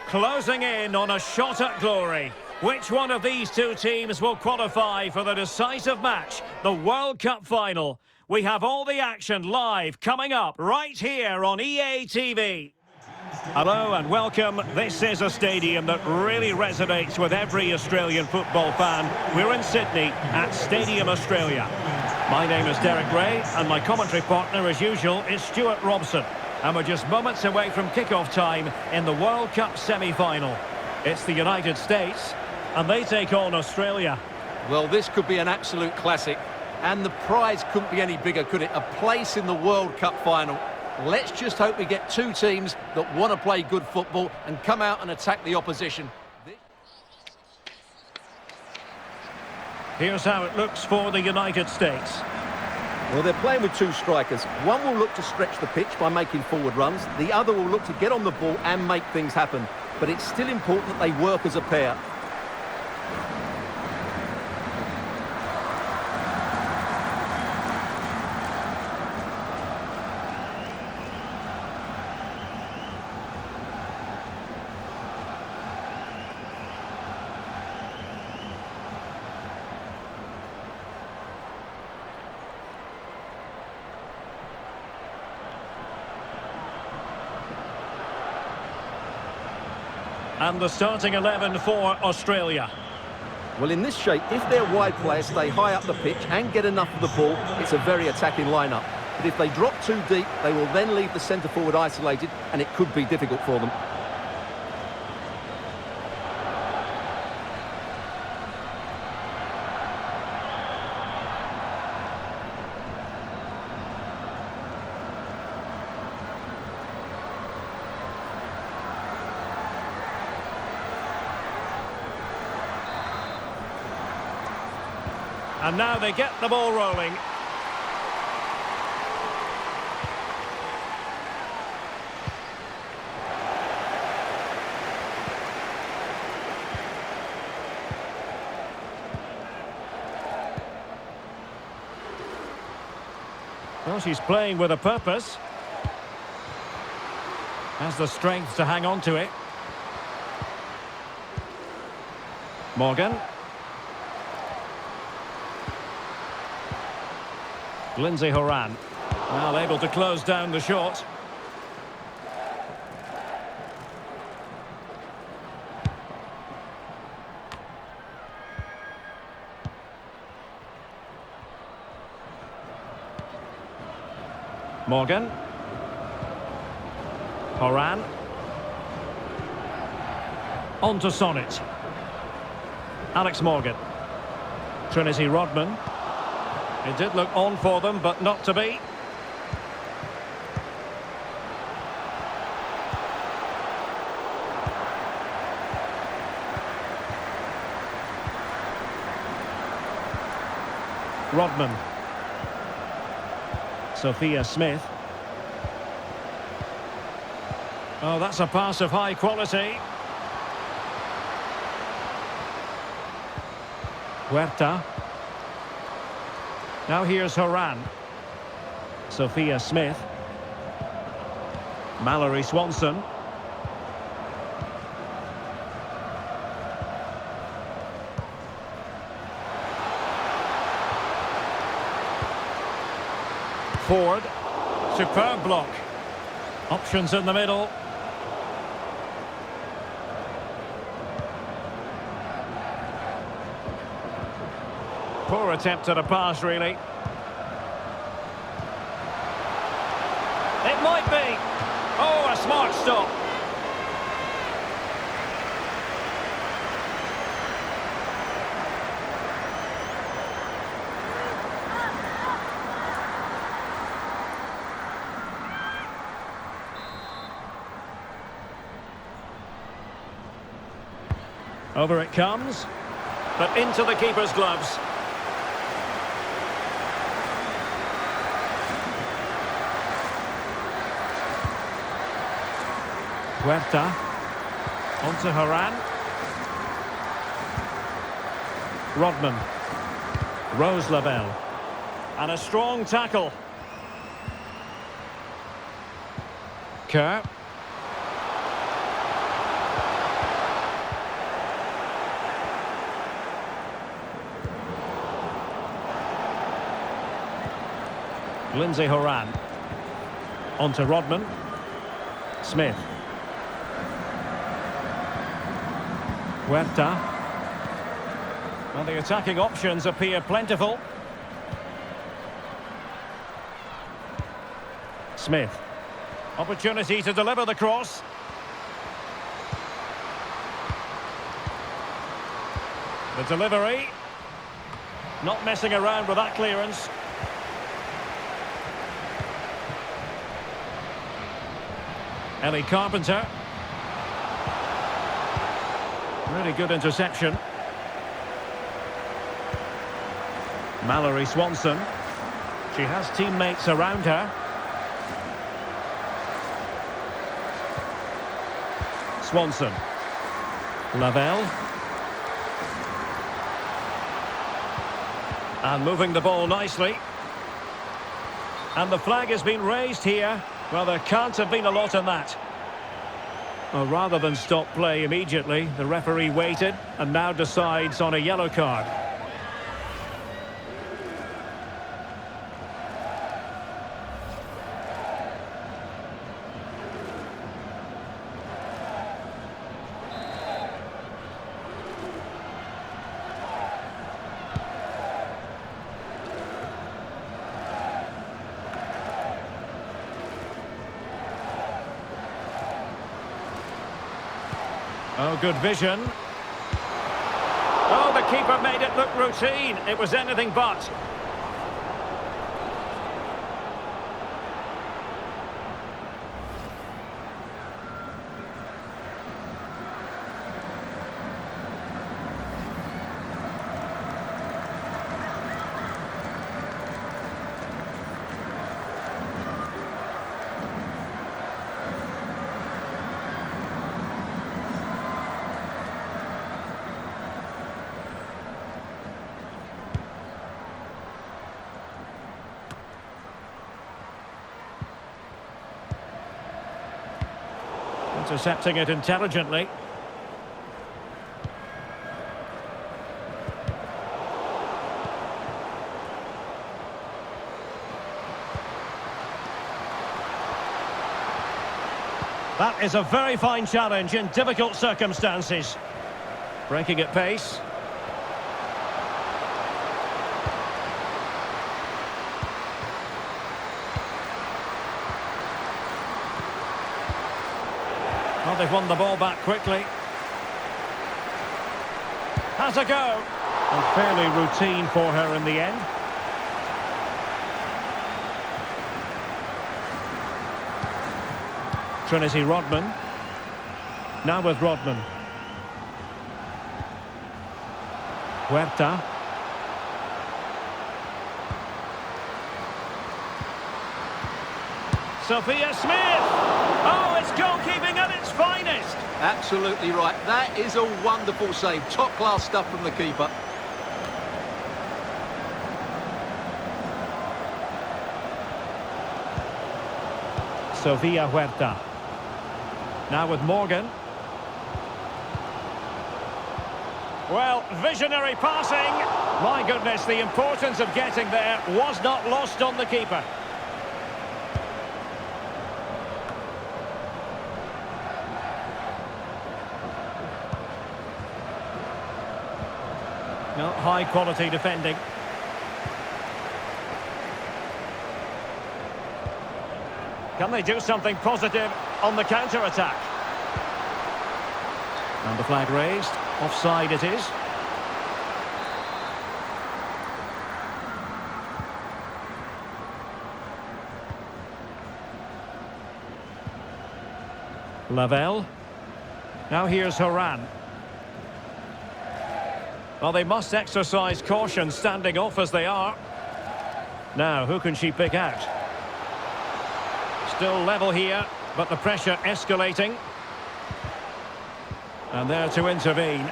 Closing in on a shot at glory. Which one of these two teams will qualify for the decisive match, the World Cup final? We have all the action live coming up right here on EA TV. Hello and welcome. This is a stadium that really resonates with every Australian football fan. We're in Sydney at Stadium Australia. My name is Derek Ray and my commentary partner as usual is Stuart Robson. And we're just moments away from kick-off time in the World Cup semi-final. It's the United States and they take on Australia. Well, this could be an absolute classic. And the prize couldn't be any bigger, could it? A place in the World Cup final. Let's just hope we get two teams that want to play good football and come out and attack the opposition. Here's how it looks for the United States. Well, they're playing with two strikers. One will look to stretch the pitch by making forward runs. The other will look to get on the ball and make things happen. But it's still important that they work as a pair. And the starting 11 for Australia. Well, in this shape, if their wide players stay high up the pitch and get enough of the ball, it's a very attacking lineup. But if they drop too deep, they will then leave the centre forward isolated, and it could be difficult for them. And now they get the ball rolling. Well, she's playing with a purpose. Has the strength to hang on to it. Morgan. Lindsay Horan, well able to close down the shot. Morgan. Horan. On to Sonnet. Alex Morgan. Trinity Rodman. It did look on for them, but not to be. Rodman. Sophia Smith. Oh, that's a pass of high quality. Huerta. Now here's Horan. Sophia Smith. Mallory Swanson. Ford. Superb block. Options in the middle. Poor attempt at a pass, really. It might be. Oh, a smart stop. Over it comes, but into the keeper's gloves. Huerta. Onto Horan. Rodman. Rose Lavelle. And a strong tackle. Kerr. Lindsay Horan. On to Rodman. Smith. Huerta. Well, the attacking options appear plentiful. Smith. Opportunity to deliver the cross. The delivery. Not messing around with that clearance. Ellie Carpenter. Really good interception. Mallory Swanson. She has teammates around her. Swanson. Lavelle. And moving the ball nicely. And the flag has been raised here. Well, there can't have been a lot in that. Well, rather than stop play immediately, the referee waited and now decides on a yellow card. Oh, good vision. Oh, the keeper made it look routine. It was anything but. Intercepting it intelligently. That is a very fine challenge in difficult circumstances. Breaking at pace. Well, they've won the ball back quickly. Has a go. And fairly routine for her in the end. Trinity Rodman. Now with Rodman. Huerta. Sophia Smith! Oh, it's goalkeeping at its finest! Absolutely right. That is a wonderful save. Top-class stuff from the keeper. Sofia Huerta. Now with Morgan. Well, visionary passing. My goodness, the importance of getting there was not lost on the keeper. No, high quality defending. Can they do something positive on the counter-attack? And the flag raised. Offside it is. Lavelle. Now here's Horan. Well, they must exercise caution standing off as they are. Now, who can she pick out? Still level here, but the pressure escalating. And there to intervene.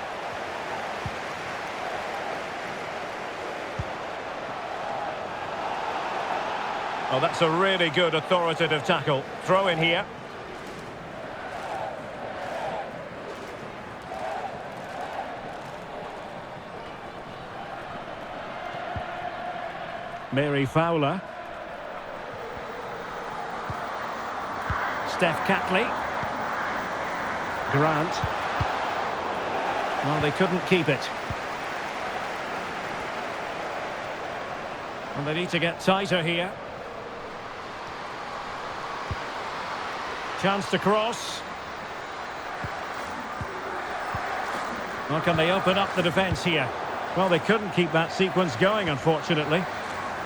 Oh, that's a really good authoritative tackle. Throw in here. Mary Fowler. Steph Catley. Grant. Well, they couldn't keep it. And they need to get tighter here. Chance to cross. Well, can they open up the defence here? Well, they couldn't keep that sequence going, unfortunately.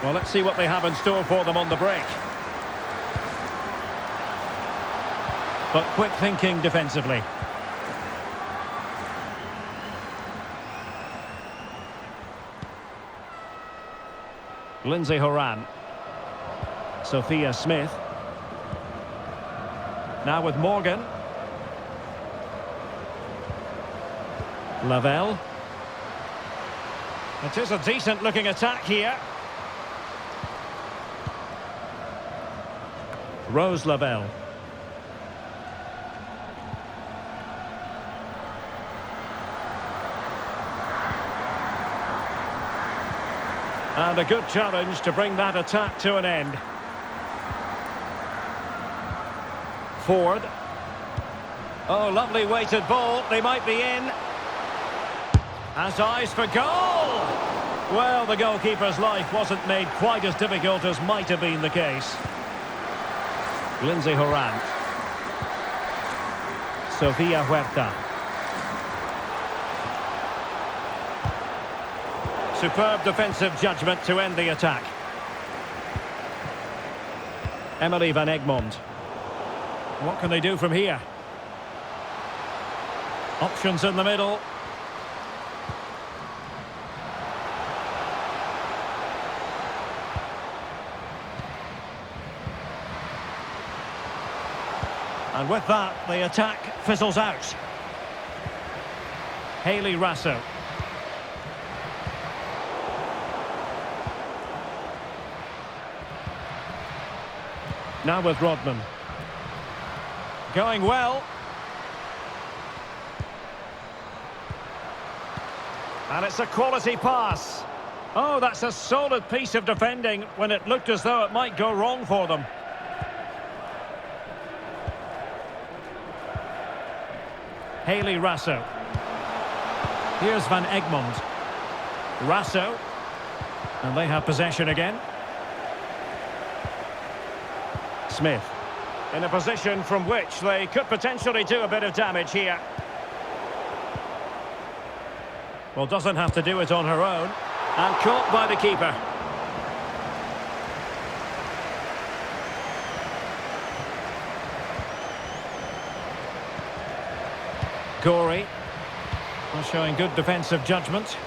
Well, let's see what they have in store for them on the break. But quick thinking defensively. Lindsay Horan. Sophia Smith. Now with Morgan. Lavelle. It is a decent looking attack here. Rose Lavelle. And a good challenge to bring that attack to an end. Ford. Oh, lovely weighted ball. They might be in. Has eyes for goal. Well, the goalkeeper's life wasn't made quite as difficult as might have been the case. Lindsay Horan. Sofia Huerta. Superb defensive judgment to end the attack. Emily van Egmond. What can they do from here? Options in the middle. And with that, the attack fizzles out. Hayley Rasso. Now with Rodman. Going well. And it's a quality pass. Oh, that's a solid piece of defending when it looked as though it might go wrong for them. Hayley Rasso. Here's Van Egmond. Rasso. And they have possession again. Smith. In a position from which they could potentially do a bit of damage here. Well, doesn't have to do it on her own. And caught by the keeper. Gorey. Well, showing good defensive judgment.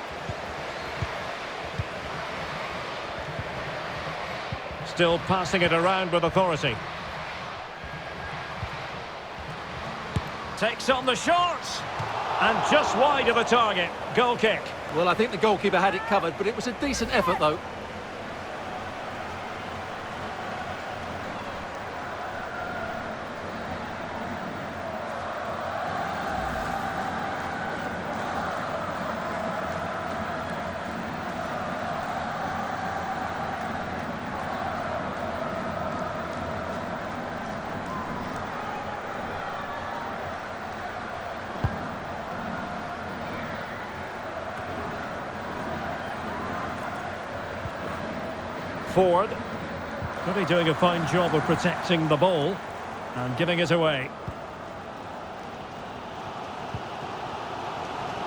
Still passing it around with authority. Takes on the shot. And just wide of the target. Goal kick. Well, I think the goalkeeper had it covered, but it was a decent effort, though. Ford. Really doing a fine job of protecting the ball and giving it away.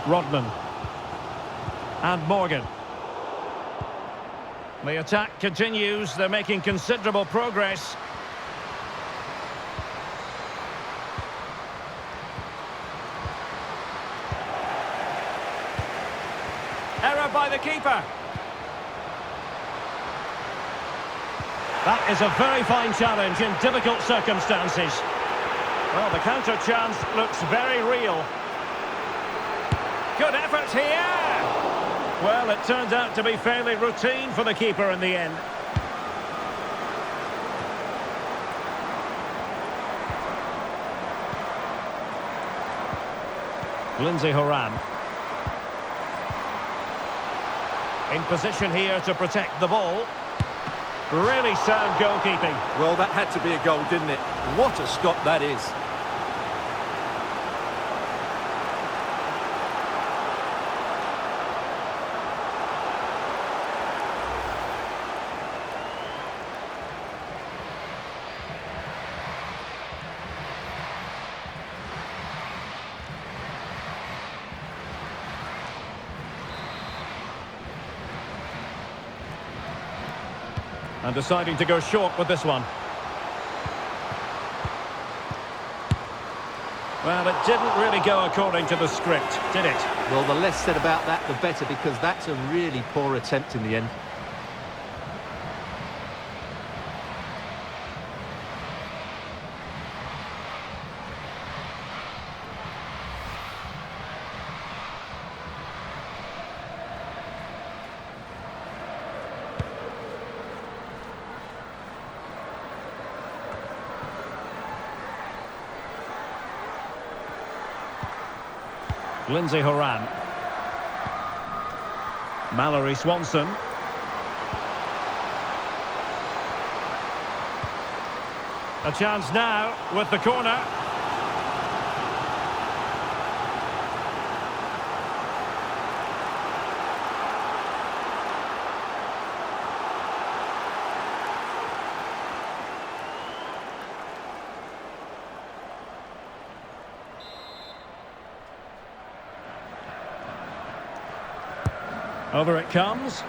Rodman. And Morgan. The attack continues. They're making considerable progress. Error by the keeper. That is a very fine challenge in difficult circumstances. Well, the counter chance looks very real. Good effort here! Well, it turned out to be fairly routine for the keeper in the end. Lindsay Horan. In position here to protect the ball. Really sound goalkeeping. Well, that had to be a goal, didn't it? What a stop that is. And deciding to go short with this one. Well, it didn't really go according to the script, did it? Well, the less said about that, the better, because that's a really poor attempt in the end. Lindsay Horan. Mallory Swanson. A chance now with the corner. Over it comes.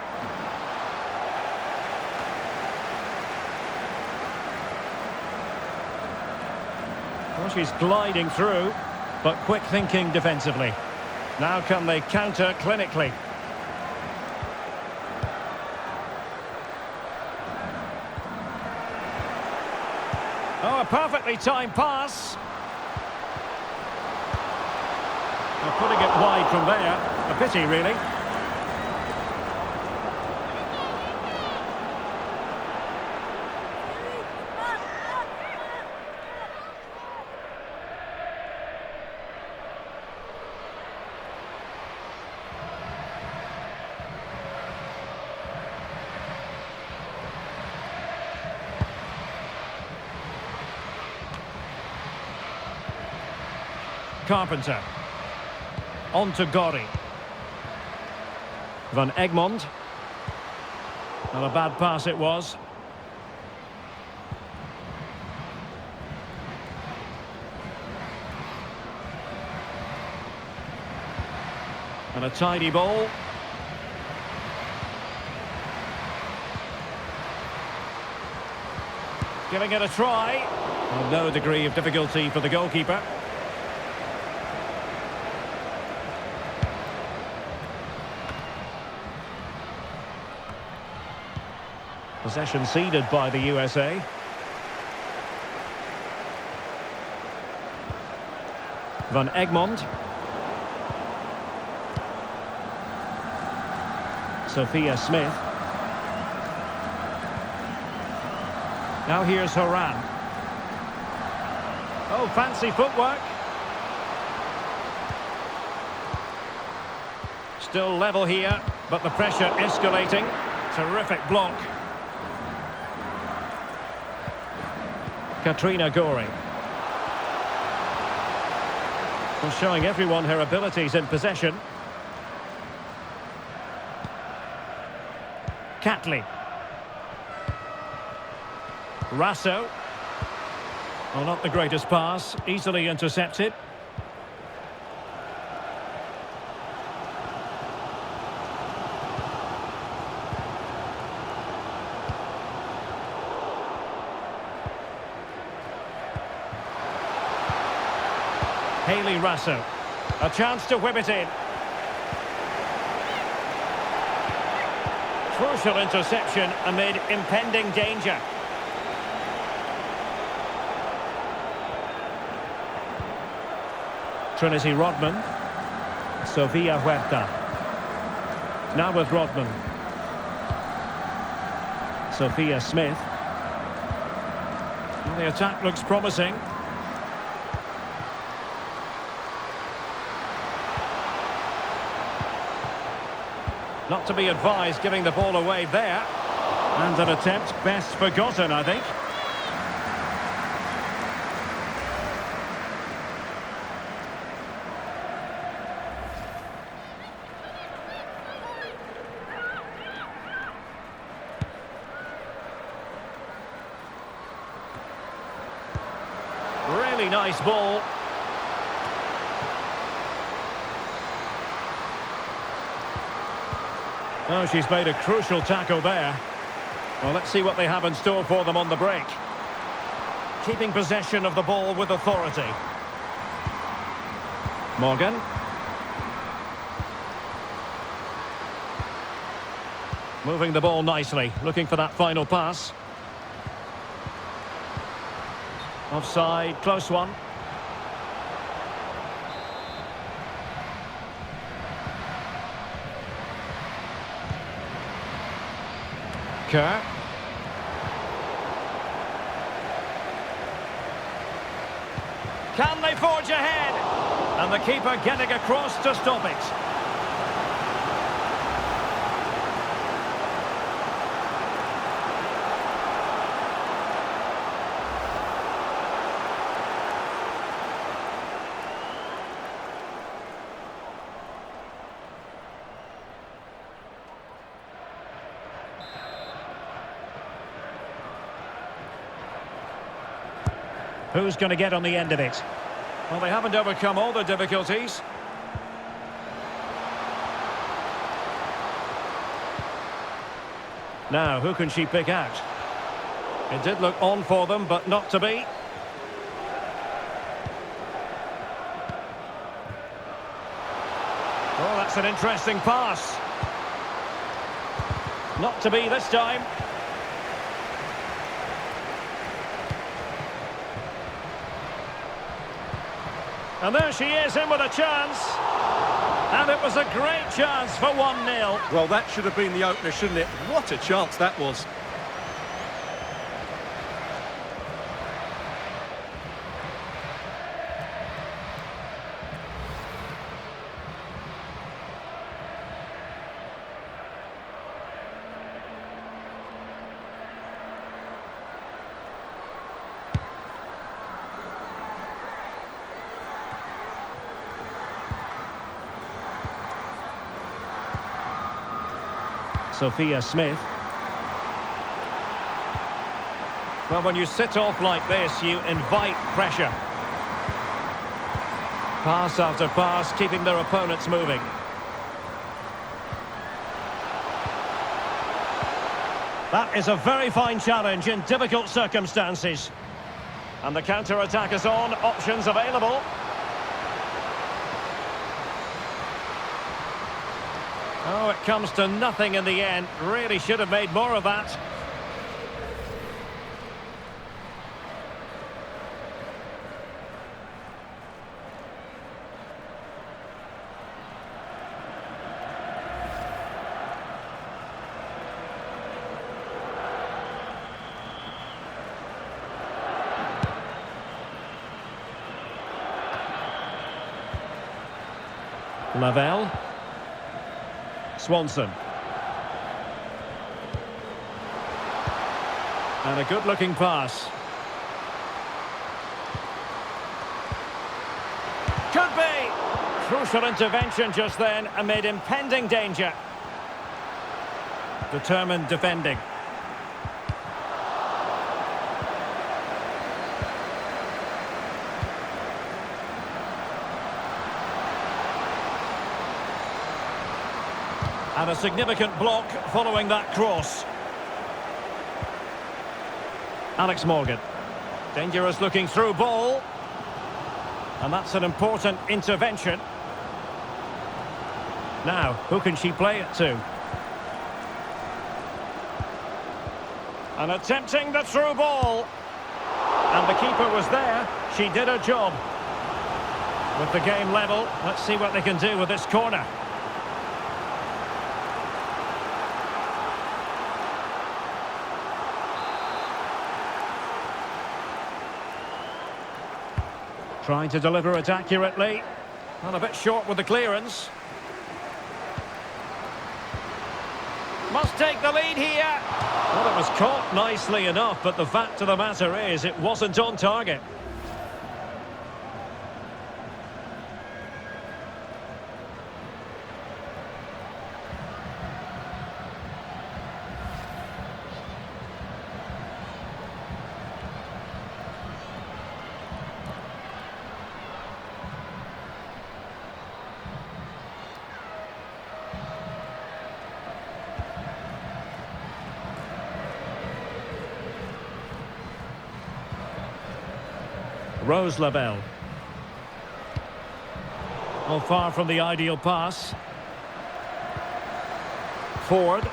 Well, she's gliding through, but quick thinking defensively. Now can they counter clinically? Oh, a perfectly timed pass. Well, putting it wide from there. A pity, really. Carpenter. On to Gori. Van Egmond. Well, a bad pass it was. And a tidy ball. Giving it a try. Well, no degree of difficulty for the goalkeeper. Possession ceded by the USA. Van Egmond. Sophia Smith. Now here's Horan. Oh, fancy footwork. Still level here, but the pressure escalating. Terrific block. Katrina Gori. Well, showing everyone her abilities in possession. Catley. Rasso. Well, not the greatest pass. Easily intercepted. Hayley Rasso. A chance to whip it in. Crucial interception amid impending danger. Trinity Rodman. Sofia Huerta. Now with Rodman. Sophia Smith. Well, the attack looks promising. Not to be advised giving the ball away there. And an attempt best forgotten, I think. Really nice ball. Oh, she's made a crucial tackle there. Well, let's see what they have in store for them on the break. Keeping possession of the ball with authority. Morgan. Moving the ball nicely, looking for that final pass. Offside, close one. Kerr. Can they forge ahead? And the keeper getting across to stop it. Who's going to get on the end of it? Well, they haven't overcome all the difficulties. Now, who can she pick out? It did look on for them, but not to be. Oh, that's an interesting pass. Not to be this time. And there she is, in with a chance. And it was a great chance for 1-0. Well, that should have been the opener, shouldn't it? What a chance that was. Sophia Smith. Well, when you sit off like this, you invite pressure. Pass after pass, keeping their opponents moving. That is a very fine challenge in difficult circumstances. And the counter-attack is on, options available. Oh, it comes to nothing in the end. Really should have made more of that. Lavelle. Swanson. And a good-looking pass. Could be! Crucial intervention just then amid impending danger. Determined defending. And a significant block following that cross. Alex Morgan. Dangerous looking through ball. And that's an important intervention. Now, who can she play it to? And attempting the through ball. And the keeper was there. She did her job. With the game level, let's see what they can do with this corner. Trying to deliver it accurately. And a bit short with the clearance. Must take the lead here. Well, it was caught nicely enough, but the fact of the matter is it wasn't on target. Rose Labelle. Well, far from the ideal pass. Ford.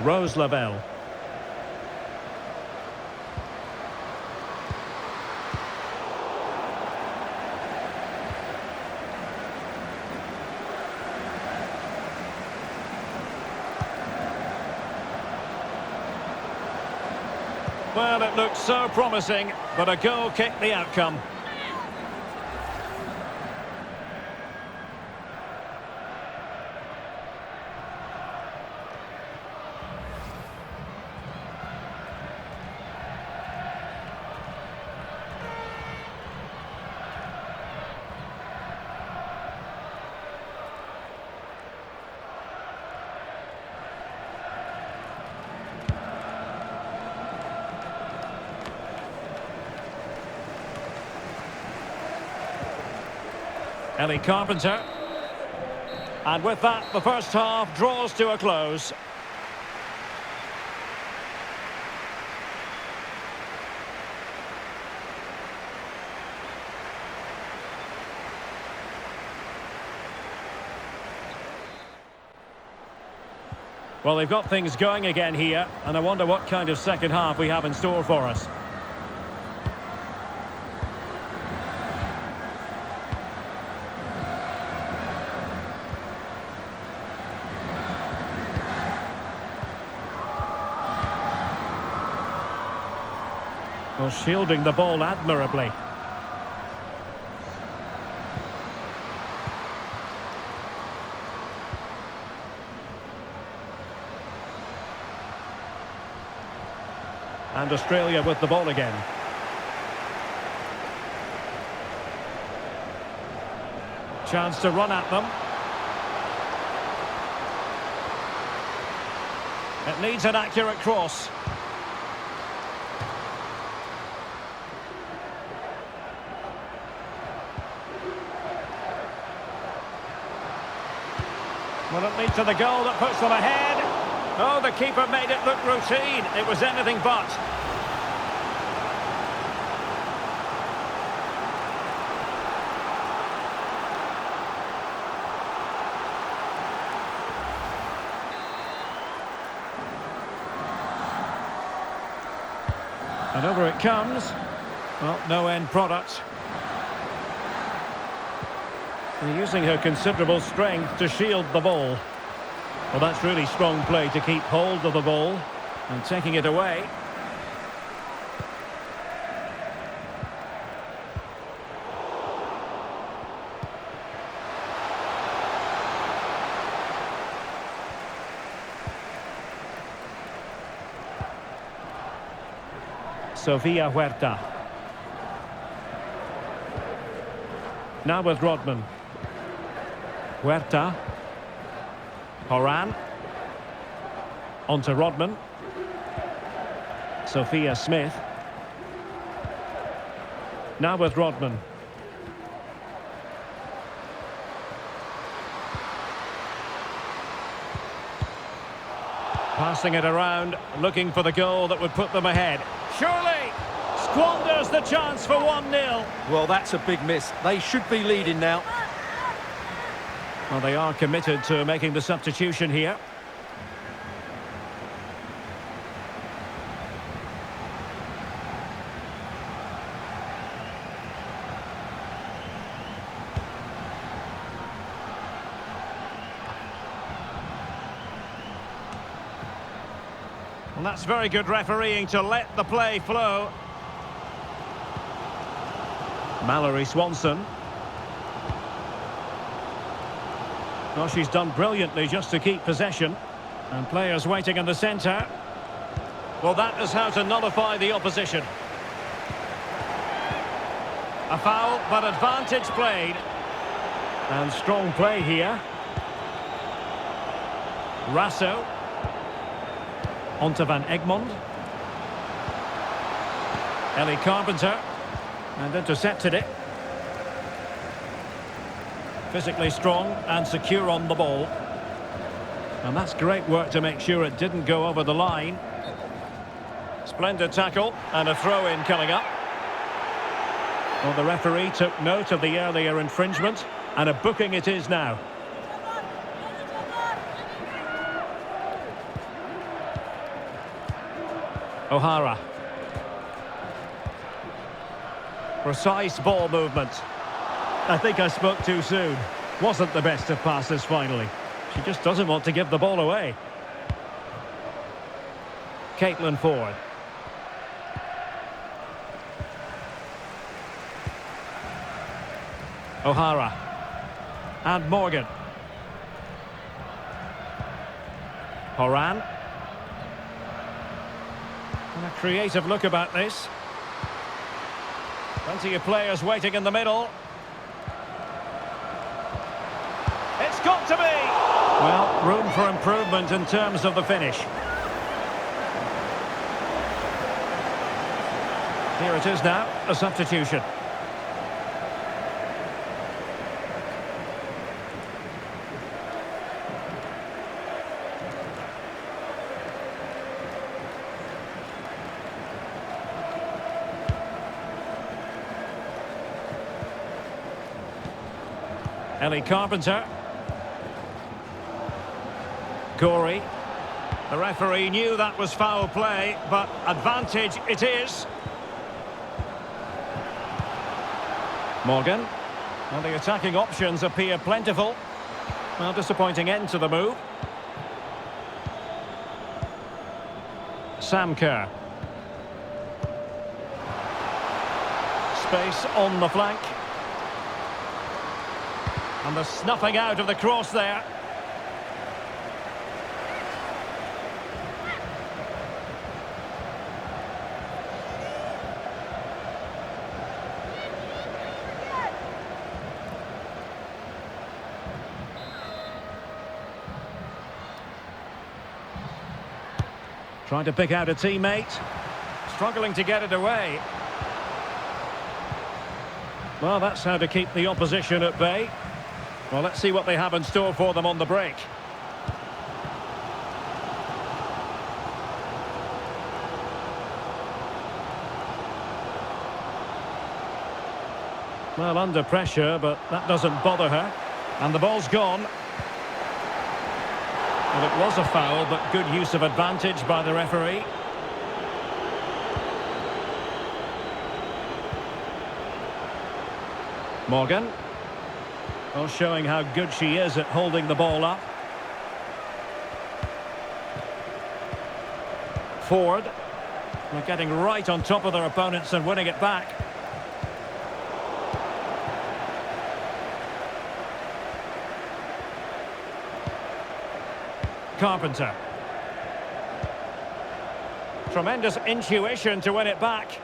Rose Labelle. Well, it looked so promising, but a goal kicked the outcome. Ellie Carpenter. And with that, the first half draws to a close. Well, they've got things going again here, and I wonder what kind of second half we have in store for us. Well, shielding the ball admirably. And Australia with the ball again. Chance to run at them. It needs an accurate cross. Will it lead to the goal that puts them ahead? Oh, the keeper made it look routine. It was anything but. And over it comes. Well, no end product. And using her considerable strength to shield the ball. Well, that's really strong play to keep hold of the ball and taking it away. Sofia Huerta. Now with Rodman. Huerta. Horan. On to Rodman. Sophia Smith. Now with Rodman. Passing it around, looking for the goal that would put them ahead. Surely squanders the chance for 1-0. Well, that's a big miss. They should be leading now. Well, they are committed to making the substitution here. Well, that's very good refereeing to let the play flow. Mallory Swanson. Well, she's done brilliantly just to keep possession. And players waiting in the centre. Well, that is how to nullify the opposition. A foul, but advantage played. And strong play here. Rasso. Onto Van Egmond. Ellie Carpenter. And intercepted it. Physically strong and secure on the ball. And that's great work to make sure it didn't go over the line. Splendid tackle and a throw-in coming up. Well, the referee took note of the earlier infringement and a booking it is now. O'Hara. Precise ball movement. I think I spoke too soon. Wasn't the best of passes finally. She just doesn't want to give the ball away. Caitlin Ford. O'Hara. And Morgan. Horan. And a creative look about this. Plenty of players waiting in the middle. It's got to be! Well, room for improvement in terms of the finish. Here it is now, a substitution. Ellie Carpenter. Corey. The referee knew that was foul play, but advantage it is. Morgan. Well, the attacking options appear plentiful. Well, disappointing end to the move. Sam Kerr. Space on the flank. And the snuffing out of the cross there. Trying to pick out a teammate. Struggling to get it away. Well, that's how to keep the opposition at bay. Well, let's see what they have in store for them on the break. Well, under pressure, but that doesn't bother her. And the ball's gone. Well, it was a foul, but good use of advantage by the referee. Morgan. Well, showing how good she is at holding the ball up. Ford. They're getting right on top of their opponents and winning it back. Carpenter. Tremendous intuition to win it back.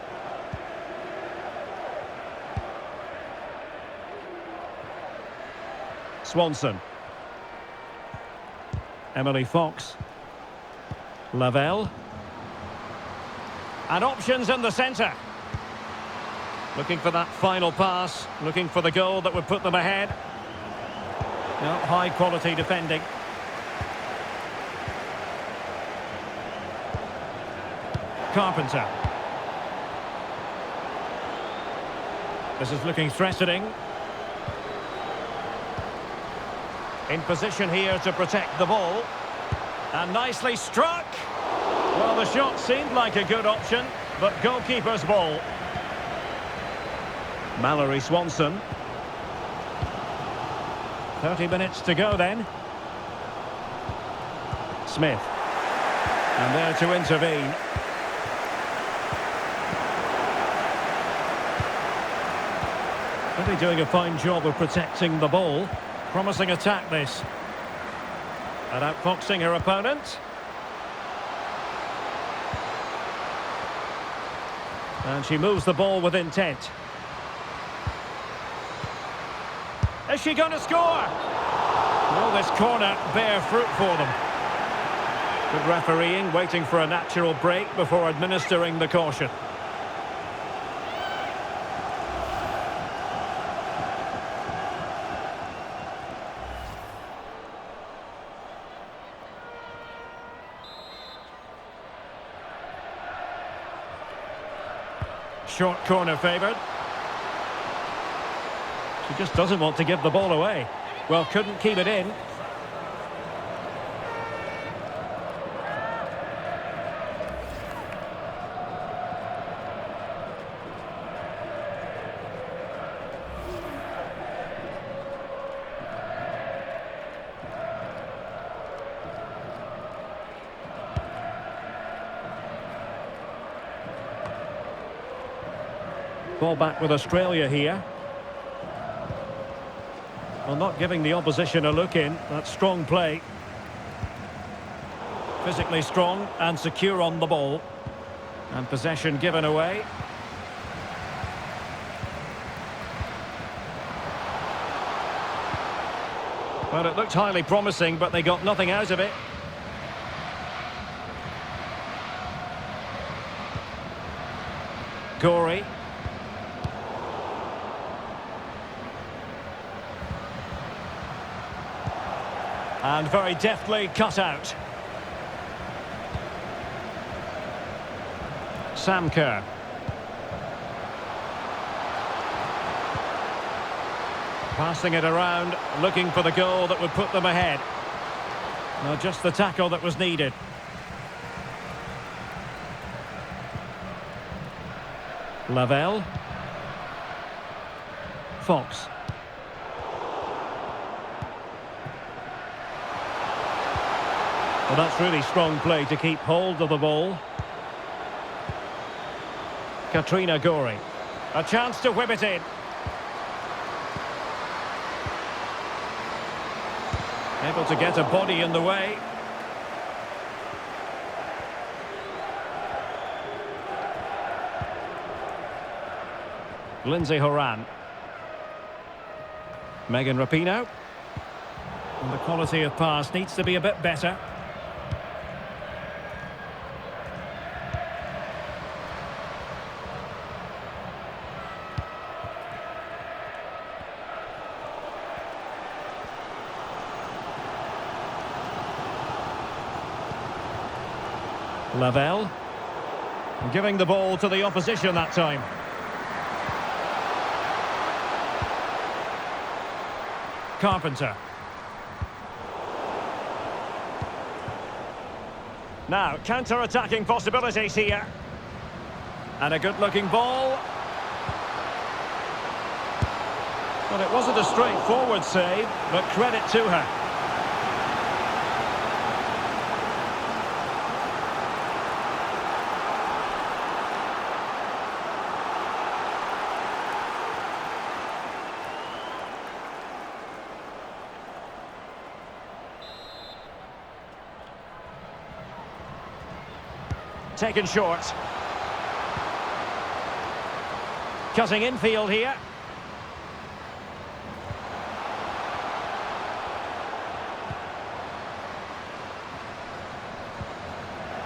Swanson. Emily Fox. Lavelle. And options in the centre. Looking for that final pass. Looking for the goal that would put them ahead. No, high quality defending. Carpenter. This is looking threatening. In position here to protect the ball. And nicely struck. Well, the shot seemed like a good option, but goalkeeper's ball. Mallory Swanson. 30 minutes to go then. Smith. And there to intervene. Really doing a fine job of protecting the ball. Promising attack, this. And outfoxing her opponent. And she moves the ball with intent. Is she going to score? Will this corner bear fruit for them? Good refereeing, waiting for a natural break before administering the caution. Short corner favoured. She just doesn't want to give the ball away. Well, couldn't keep it in. Ball back with Australia here. Well, not giving the opposition a look in. That's strong play. Physically strong and secure on the ball. And possession given away. Well, it looked highly promising, but they got nothing out of it. Gorey. And very deftly cut out. Sam Kerr. Passing it around, looking for the goal that would put them ahead. No, just the tackle that was needed. Lavelle. Fox. Well, that's really strong play to keep hold of the ball. Katrina Gorey. A chance to whip it in. Able to get a body in the way. Lindsay Horan. Megan Rapinoe. And the quality of pass needs to be a bit better. Lavelle. Giving the ball to the opposition that time. Carpenter. Now, counter-attacking possibilities here. And a good-looking ball. Well, it wasn't a straightforward save, but credit to her. Taken short. Cutting infield here.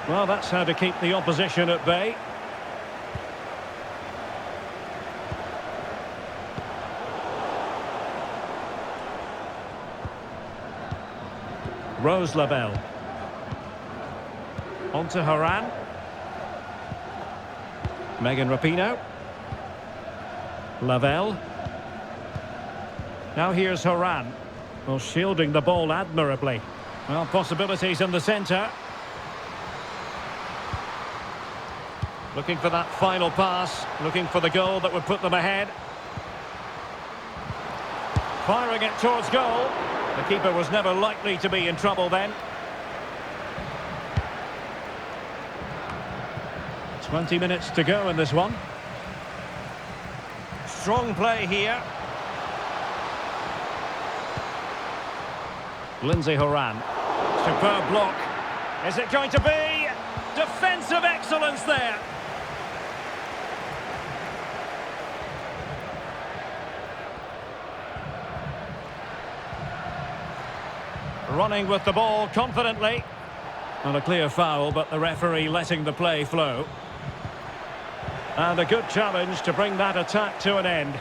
Well, that's how to keep the opposition at bay. Rose Lavelle. On to Horan. Megan Rapinoe. Lavelle. Now here's Horan. Well, shielding the ball admirably. Well, possibilities in the centre. Looking for that final pass. Looking for the goal that would put them ahead. Firing it towards goal. The keeper was never likely to be in trouble then. 20 minutes to go in this one. Strong play here. Lindsay Horan. Superb block. Is it going to be? Defensive excellence there. Running with the ball confidently. Not a clear foul, but the referee letting the play flow. And a good challenge to bring that attack to an end.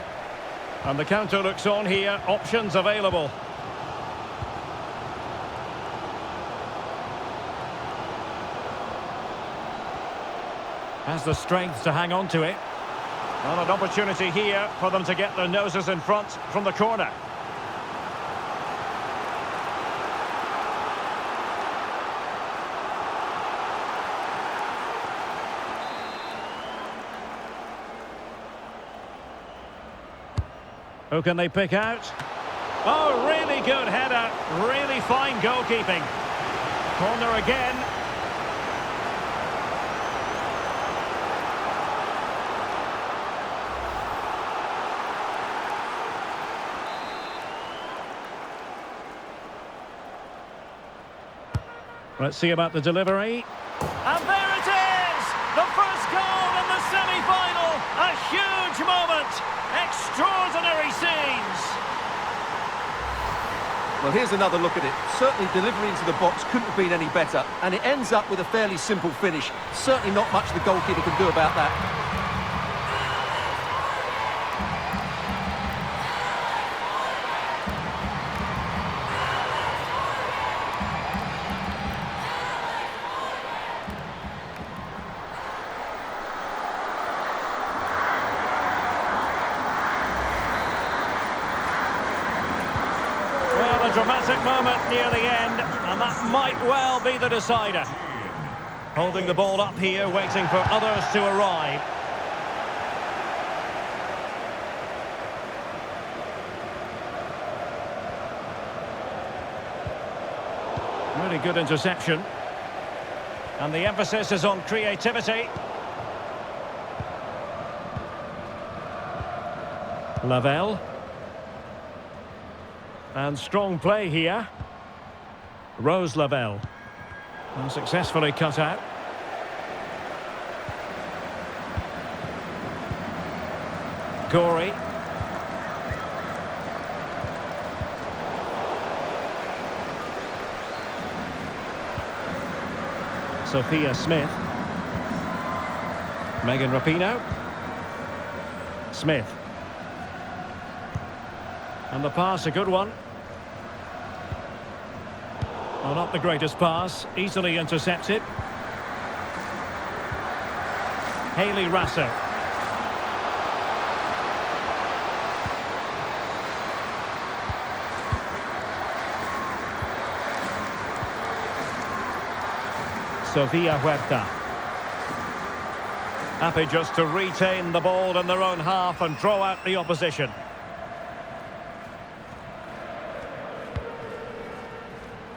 And the counter looks on here, options available. Has the strength to hang on to it. And an opportunity here for them to get their noses in front from the corner. Who can they pick out? Oh, really good header. Really fine goalkeeping. Corner again. Let's see about the delivery. And there it is! The first goal in the semi-final. A huge moment. Extraordinary scenes. Well, here's another look at it. Certainly delivery into the box couldn't have been any better. And it ends up with a fairly simple finish. Certainly not much the goalkeeper can do about that. Dramatic moment near the end, and that might well be the decider. Holding the ball up here, waiting for others to arrive. Really good interception. And the emphasis is on creativity. Lavelle. And strong play here. Rose Lavelle. And successfully cut out. Gorey. Sophia Smith. Megan Rapinoe. Smith. And the pass, a good one. Well, not the greatest pass, easily intercepted. Hayley Rasso. Sofia Huerta. Happy just to retain the ball in their own half and draw out the opposition.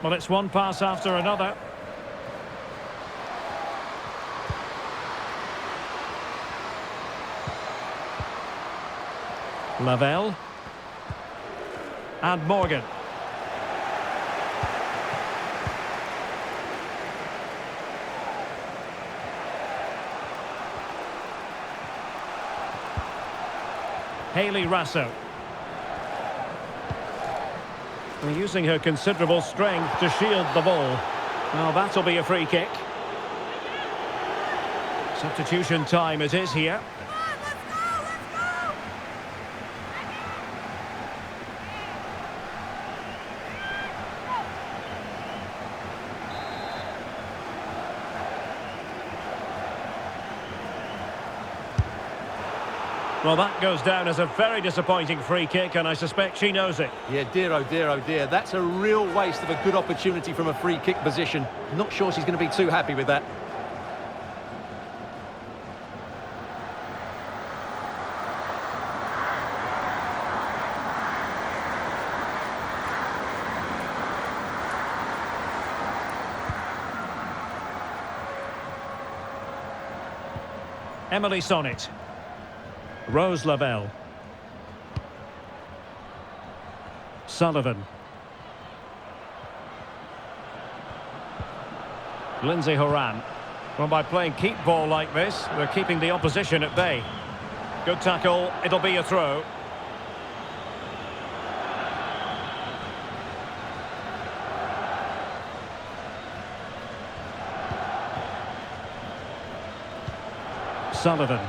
Well, it's one pass after another. Lavelle. And Morgan. Hayley Rasso. Using her considerable strength to shield the ball. Well, that'll be a free kick. Substitution time it is here. Well, that goes down as a very disappointing free kick, and I suspect she knows it. Yeah, dear, oh dear, oh dear. That's a real waste of a good opportunity from a free kick position. Not sure she's going to be too happy with that. Emily Sonnet. Rose Lavelle. Sullivan. Lindsay Horan. Well, by playing keep ball like this, they're keeping the opposition at bay. Good tackle, it'll be a throw. Sullivan.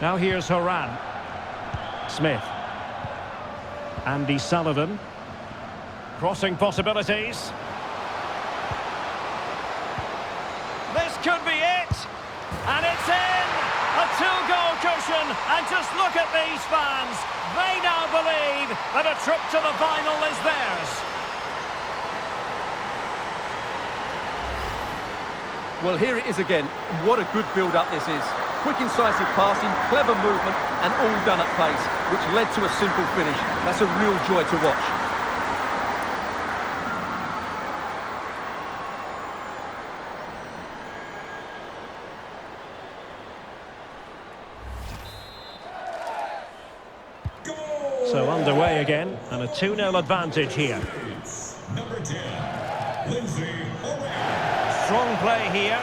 Now here's Horan. Smith. Andy Sullivan. Crossing possibilities. This could be it. And it's in. A two-goal cushion. And just look at these fans. They now believe that a trip to the final is theirs. Well, here it is again. What a good build-up this is. Quick, incisive passing, clever movement, and all done at pace, which led to a simple finish. That's a real joy to watch. So underway again, and a 2-0 advantage here. Number 10, Lindsay Horan. Strong play here.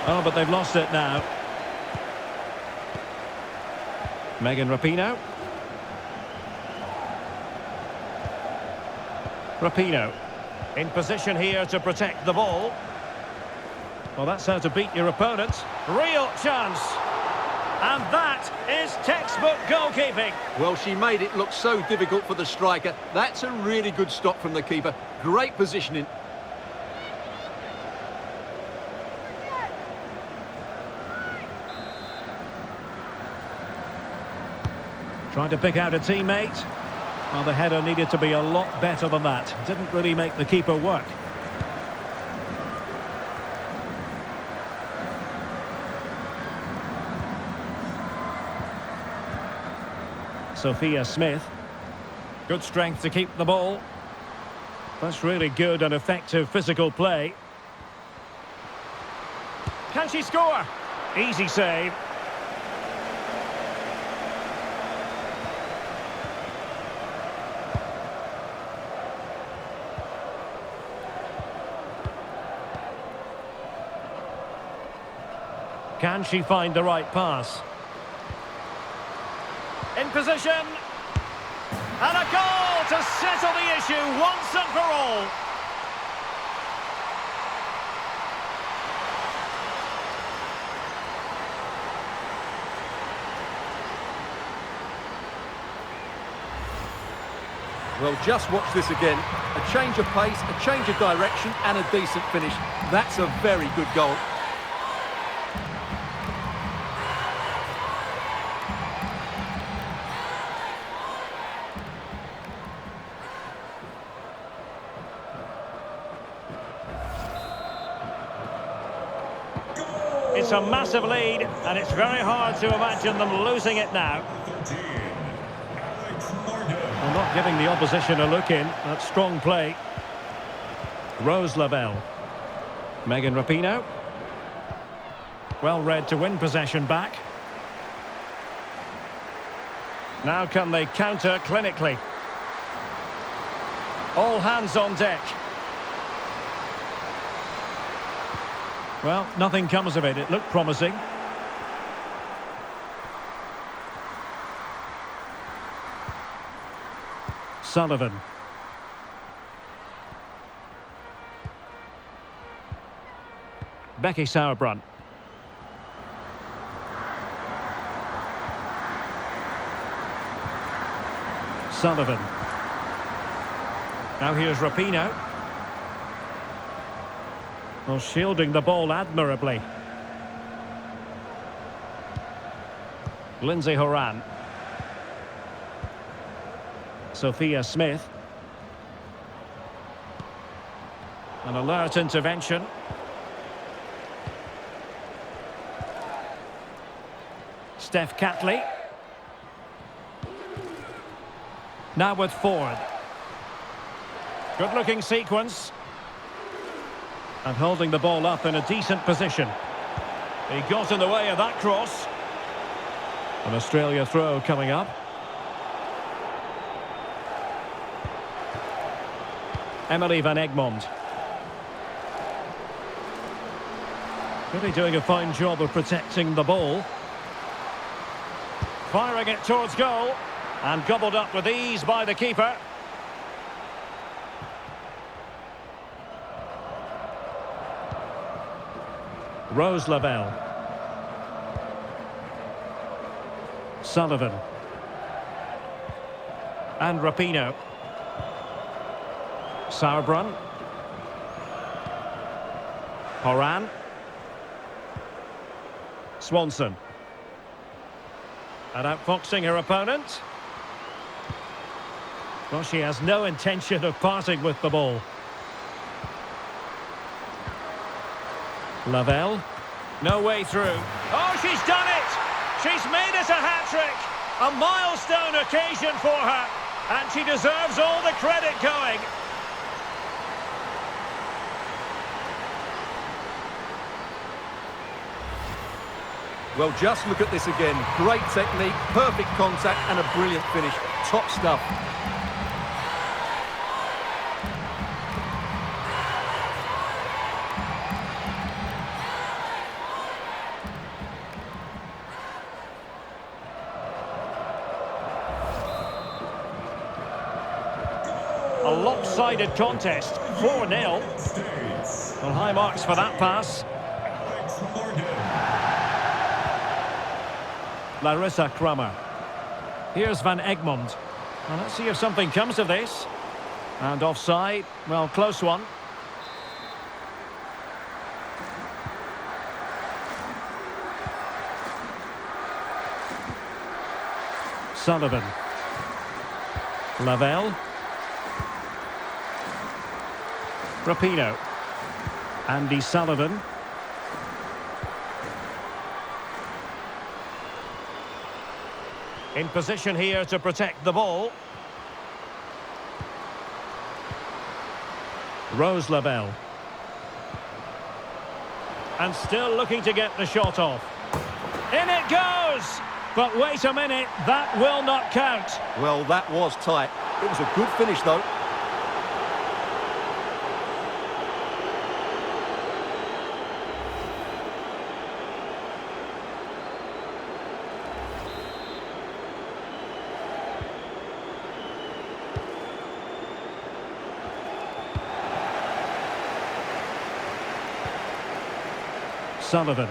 Oh, but they've lost it now. Megan Rapinoe. Rapinoe in position here to protect the ball. Well, that's how to beat your opponent. Real chance. And that is textbook goalkeeping. Well, she made it look so difficult for the striker. That's a really good stop from the keeper. Great positioning. Trying to pick out a teammate. Well, the header needed to be a lot better than that. Didn't really make the keeper work. Sophia Smith. Good strength to keep the ball. That's really good and effective physical play. Can she score? Easy save. Can she find the right pass? In position. And a goal to settle the issue once and for all. Well, just watch this again. A change of pace, a change of direction, and a decent finish. That's a very good goal. It's a massive lead, and it's very hard to imagine them losing it now. Well, not giving the opposition a look in. That's strong play. Rose Lavelle. Megan Rapinoe. Well read to win possession back. Now can they counter clinically? All hands on deck. Well, nothing comes of it. It looked promising. Sullivan. Becky Sauerbrunn. Sullivan. Now here's Rapinoe. Well, shielding the ball admirably. Lindsay Horan. Sophia Smith. An alert intervention. Steph Catley. Now with Ford. Good-looking sequence. And holding the ball up in a decent position. He got in the way of that cross. An Australia throw coming up. Emily van Egmond. Really doing a fine job of protecting the ball. Firing it towards goal. And gobbled up with ease by the keeper. Rose Lavelle. Sullivan. And Rapinoe. Sauerbrunn. Horan. Swanson. And outfoxing her opponent. Well, she has no intention of parting with the ball. Lavelle. No way through. Oh, she's done it! She's made it a hat-trick! A milestone occasion for her. And she deserves all the credit going. Well, just look at this again. Great technique, perfect contact, and a brilliant finish. Top stuff. A lopsided contest, 4-0. Well, high marks for that pass. Larissa Kramer. Here's Van Egmond. Well, let's see if something comes of this. And offside, well, close one. Sullivan. Lavelle. Rapinoe. Andy Sullivan. In position here to protect the ball. Rose Lavelle. And still looking to get the shot off. In it goes! But wait a minute, that will not count. Well, that was tight. It was a good finish, though. Sullivan.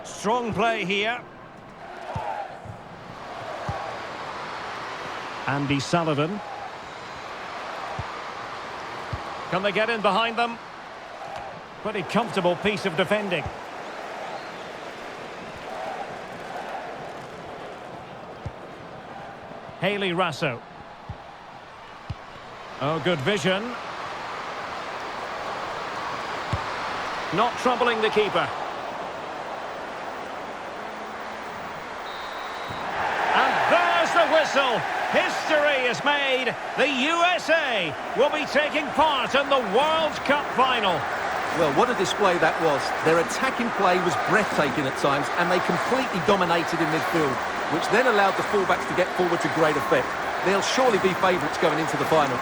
Strong play here. Andy Sullivan. Can they get in behind them? Pretty comfortable piece of defending. Hayley Rasso. Oh, good vision. Not troubling the keeper. And there's the whistle. History is made. The USA will be taking part in the World Cup final. Well, what a display that was. Their attacking play was breathtaking at times, and they completely dominated in midfield, which then allowed the fullbacks to get forward to great effect. They'll surely be favourites going into the final.